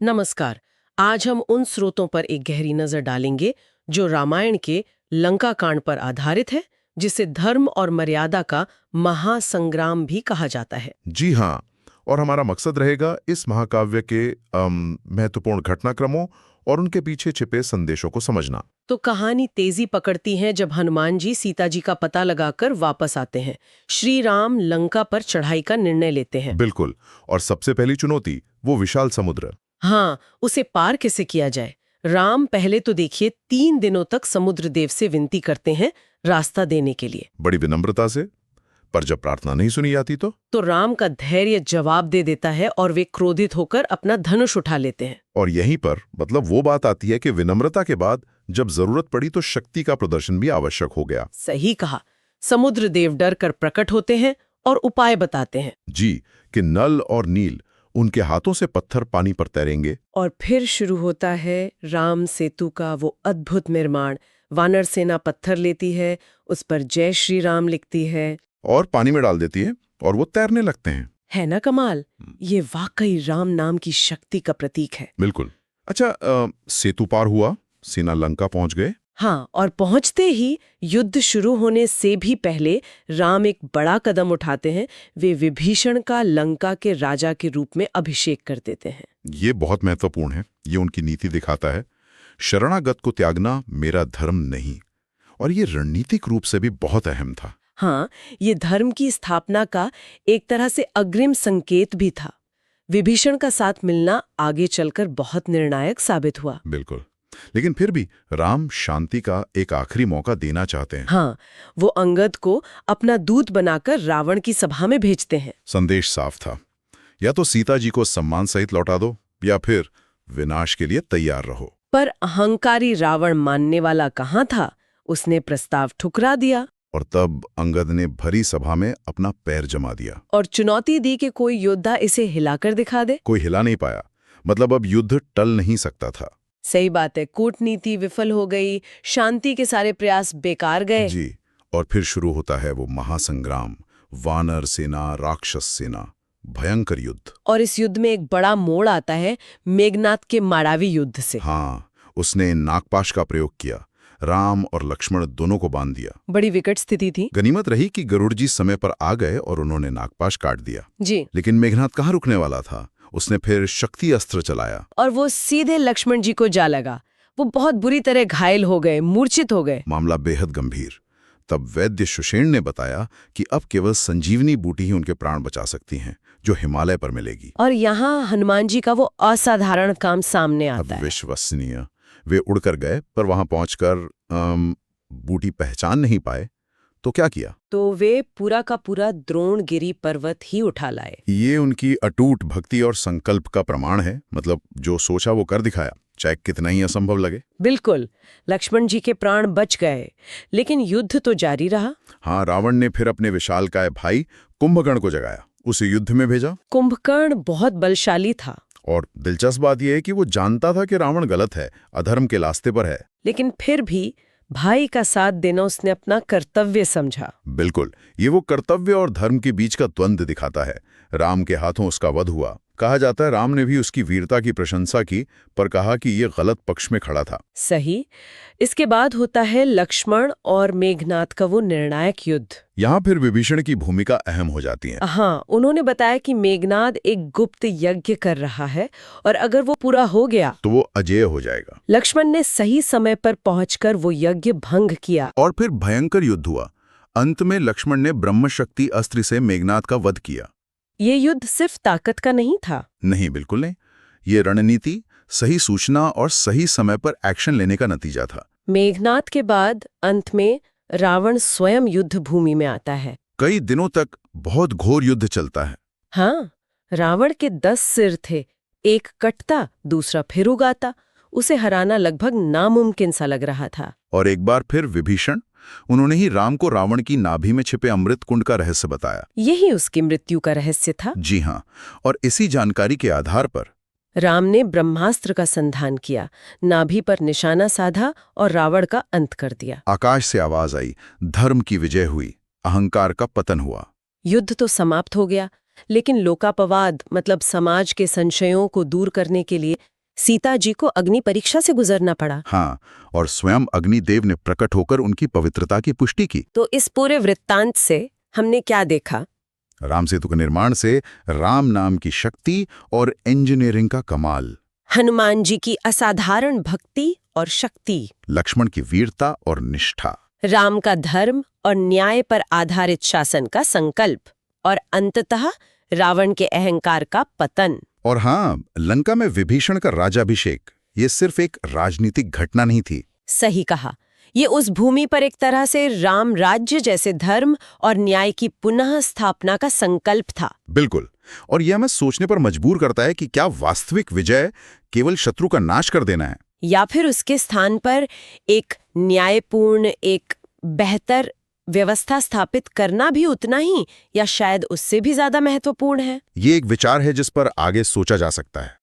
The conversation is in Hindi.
नमस्कार। आज हम उन स्रोतों पर एक गहरी नजर डालेंगे जो रामायण के लंका कांड पर आधारित है, जिसे धर्म और मर्यादा का महासंग्राम भी कहा जाता है। जी हाँ। और हमारा मकसद रहेगा इस महाकाव्य के महत्वपूर्ण घटनाक्रमों और उनके पीछे छिपे संदेशों को समझना। तो कहानी तेजी पकड़ती है जब हनुमान जी सीता जी का पता लगाकर वापस आते हैं। श्री राम लंका पर चढ़ाई का निर्णय लेते हैं। बिल्कुल। और सबसे पहली चुनौती वो विशाल समुद्र। हाँ, उसे पार कैसे किया जाए। राम पहले तो देखिए 3 दिनों तक समुद्र देव से विनती करते हैं रास्ता देने के लिए। बड़ी विनम्रता से। पर जब प्रार्थना नहीं सुनी जाती तो राम का धैर्य जवाब दे देता है और वे क्रोधित होकर अपना धनुष उठा लेते हैं। और यहीं पर मतलब वो बात आती है कि विनम्रता के बाद जब जरूरत पड़ी तो शक्ति का प्रदर्शन भी आवश्यक हो गया। सही कहा। समुद्र देव डर कर प्रकट होते हैं और उपाय बताते हैं। जी, कि नल और नील उनके हाथों से पत्थर पानी पर तैरेंगे। और फिर शुरू होता है राम सेतु का वो अद्भुत निर्माण। वानर सेना पत्थर लेती है, उस पर जय श्री राम लिखती है और पानी में डाल देती है और वो तैरने लगते हैं। है ना कमाल। ये वाकई राम नाम की शक्ति का प्रतीक है। बिल्कुल। अच्छा, सेतु पार हुआ, सेना लंका पहुंच गए। हाँ, और पहुंचते ही युद्ध शुरू होने से भी पहले राम एक बड़ा कदम उठाते हैं। वे विभीषण का लंका के राजा के रूप में अभिषेक कर देते हैं। ये बहुत महत्वपूर्ण है। ये उनकी नीति दिखाता है, शरणागत को त्यागना मेरा धर्म नहीं। और ये रणनीतिक रूप से भी बहुत अहम था। हाँ, ये धर्म की स्थापना का एक तरह से अग्रिम संकेत भी था। विभीषण का साथ मिलना आगे चलकर बहुत निर्णायक साबित हुआ। बिल्कुल। लेकिन फिर भी राम शांति का एक आखिरी मौका देना चाहते हैं। हाँ, वो अंगद को अपना दूत बनाकर रावण की सभा में भेजते हैं। संदेश साफ था, या तो सीता जी को सम्मान सहित लौटा दो या फिर विनाश के लिए तैयार रहो। पर अहंकारी रावण मानने वाला कहाँ था। उसने प्रस्ताव ठुकरा दिया। और तब अंगद ने भरी सभा में अपना पैर जमा दिया और चुनौती दी कि कोई योद्धा इसे हिलाकर दिखा दे। कोई हिला नहीं पाया। मतलब अब युद्ध टल नहीं सकता था। सही बात है। कूटनीति विफल हो गई, शांति के सारे प्रयास बेकार गए। जी। और फिर शुरू होता है वो महासंग्राम। वानर सेना, राक्षस सेना, भयंकर युद्ध। और इस युद्ध में एक बड़ा मोड़ आता है मेघनाद के माड़ावी युद्ध से। हाँ, उसने नागपाश का प्रयोग किया। राम और लक्ष्मण दोनों को बांध दिया। बड़ी विकट स्थिति थी। गनीमत रही कि गरुड़ जी समय पर आ गए और उन्होंने नागपाश काट दिया। जी। लेकिन मेघनाद कहाँ रुकने वाला था। उसने फिर शक्ति अस्त्र चलाया और वो सीधे लक्ष्मण जी को जा लगा। वो बहुत बुरी तरह घायल हो गए, मूर्छित हो गए। मामला बेहद गंभीर। तब वैद्य सुषेण ने बताया कि अब केवल संजीवनी बूटी ही उनके प्राण बचा सकती हैं, जो हिमालय पर मिलेगी। और यहाँ हनुमान जी का वो असाधारण काम सामने आता है। विश्वसनीय। वे उड़कर गए, पर वहां पहुंचकर बूटी पहचान नहीं पाए। तो क्या किया? तो वे पूरा का पूरा द्रोणगिरी पर्वत ही उठा लाए। ये उनकी अटूट भक्ति और संकल्प का प्रमाण है। मतलब जो सोचा वो कर दिखाया, चाहे कितना ही असंभव लगे। बिल्कुल। लक्ष्मण जी के प्राण बच गए, लेकिन युद्ध तो जारी रहा। हाँ, रावण ने फिर अपने विशालकाय भाई कुंभकर्ण को जगाया, उसे युद्ध में भेजा। कुंभकर्ण बहुत बलशाली था। और दिलचस्प बात यह है कि वो जानता था कि रावण गलत है, अधर्म के रास्ते पर है। लेकिन फिर भी भाई का साथ देना उसने अपना कर्तव्य समझा। बिल्कुल। ये वो कर्तव्य और धर्म के बीच का द्वंद्व दिखाता है। राम के हाथों उसका वध हुआ। कहा जाता है राम ने भी उसकी वीरता की प्रशंसा की, पर कहा कि ये गलत पक्ष में खड़ा था। सही। इसके बाद होता है लक्ष्मण और मेघनाद का वो निर्णायक युद्ध। यहाँ फिर विभीषण की भूमिका अहम हो जाती है। हाँ, उन्होंने बताया कि मेघनाद एक गुप्त यज्ञ कर रहा है और अगर वो पूरा हो गया तो वो अजेय हो जाएगा। लक्ष्मण ने सही समय पर पहुंचकर वो यज्ञ भंग किया। और फिर भयंकर युद्ध हुआ। अंत में लक्ष्मण ने ब्रह्मशक्ति अस्त्र से मेघनाद का वध किया। ये युद्ध सिर्फ ताकत का नहीं था। नहीं, बिल्कुल नहीं। ये रणनीति, सही सूचना और सही समय पर एक्शन लेने का नतीजा था। मेघनाद के बाद अंत में रावण स्वयं युद्ध भूमि में आता है। कई दिनों तक बहुत घोर युद्ध चलता है। हाँ, रावण के 10 सिर थे। एक कटता, दूसरा फिर उगाता। उसे हराना लगभग नामुमकिन सा लग रहा था। और एक बार फिर विभीषण, उन्होंने ही राम को रावण की नाभि में छिपे अमृत कुंड का रहस्य बताया। यही उसकी मृत्यु का रहस्य था। जी हाँ। और इसी जानकारी के आधार पर राम ने ब्रह्मास्त्र का संधान किया, नाभि पर निशाना साधा और रावण का अंत कर दिया। आकाश से आवाज आई, धर्म की विजय हुई, अहंकार का पतन हुआ। युद्ध तो समाप्त हो गया, लेकिन लोकापवाद मतलब समाज के संशयों को दूर करने के लिए सीता जी को अग्नि परीक्षा से गुजरना पड़ा। हाँ, और स्वयं अग्निदेव ने प्रकट होकर उनकी पवित्रता की पुष्टि की। तो इस पूरे वृत्तांत से हमने क्या देखा? राम सेतु के निर्माण से राम नाम की शक्ति और इंजीनियरिंग का कमाल, हनुमान जी की असाधारण भक्ति और शक्ति, लक्ष्मण की वीरता और निष्ठा, राम का धर्म और न्याय पर आधारित शासन का संकल्प, और अंततः रावण के अहंकार का पतन। और हाँ, लंका में विभीषण का राज्याभिषेक ये सिर्फ एक राजनीतिक घटना नहीं थी। सही कहा, ये उस भूमि पर एक तरह से राम राज्य जैसे धर्म और न्याय की पुनः स्थापना का संकल्प था। बिल्कुल, और यह हमें सोचने पर मजबूर करता है कि क्या वास्तविक विजय केवल शत्रु का नाश कर देना है, या फिर उसके स्थान पर एक न्यायपूर्ण, एक बेहतर व्यवस्था स्थापित करना भी उतना ही या शायद उससे भी ज्यादा महत्वपूर्ण है। ये एक विचार है जिस पर आगे सोचा जा सकता है।